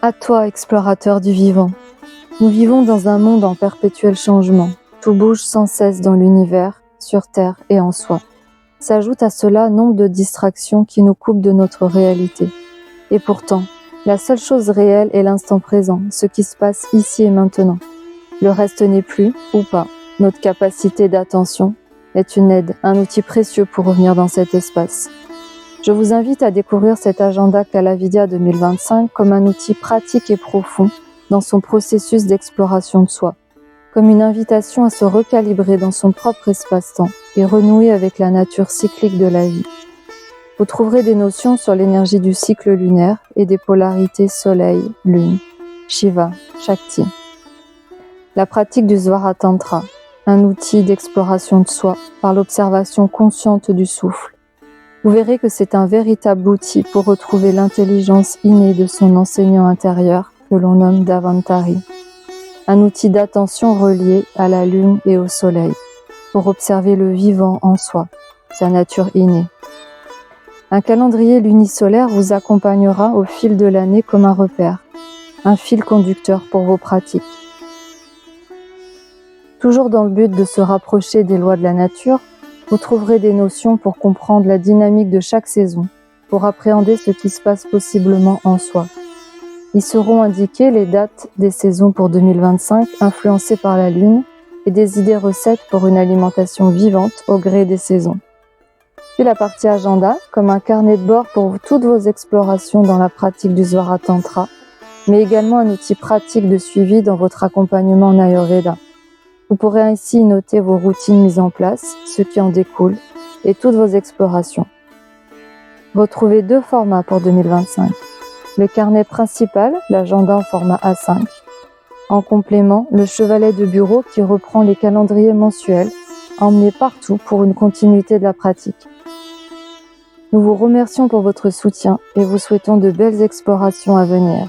À toi, explorateur du vivant. Nous vivons dans un monde en perpétuel changement. Tout bouge sans cesse dans l'univers, sur Terre et en soi. S'ajoute à cela nombre de distractions qui nous coupent de notre réalité. Et pourtant, la seule chose réelle est l'instant présent, ce qui se passe ici et maintenant. Le reste n'est plus, ou pas. Notre capacité d'attention est une aide, un outil précieux pour revenir dans cet espace. Je vous invite à découvrir cet agenda Calavidia 2025 comme un outil pratique et profond dans son processus d'exploration de soi, comme une invitation à se recalibrer dans son propre espace-temps et renouer avec la nature cyclique de la vie. Vous trouverez des notions sur l'énergie du cycle lunaire et des polarités Soleil, Lune, Shiva, Shakti. La pratique du Svaratantra, un outil d'exploration de soi par l'observation consciente du souffle. Vous verrez que c'est un véritable outil pour retrouver l'intelligence innée de son enseignant intérieur que l'on nomme Davantari. Un outil d'attention relié à la lune et au soleil pour observer le vivant en soi, sa nature innée. Un calendrier lunisolaire vous accompagnera au fil de l'année comme un repère, un fil conducteur pour vos pratiques. Toujours dans le but de se rapprocher des lois de la nature, vous trouverez des notions pour comprendre la dynamique de chaque saison, pour appréhender ce qui se passe possiblement en soi. Y seront indiquées les dates des saisons pour 2025 influencées par la Lune et des idées recettes pour une alimentation vivante au gré des saisons. Puis la partie agenda, comme un carnet de bord pour toutes vos explorations dans la pratique du Svaratantra, mais également un outil pratique de suivi dans votre accompagnement en Ayurveda. Vous pourrez ainsi y noter vos routines mises en place, ce qui en découle, et toutes vos explorations. Retrouvez 2 formats pour 2025. Le carnet principal, l'agenda en format A5. En complément, le chevalet de bureau qui reprend les calendriers mensuels, emmenés partout pour une continuité de la pratique. Nous vous remercions pour votre soutien et vous souhaitons de belles explorations à venir.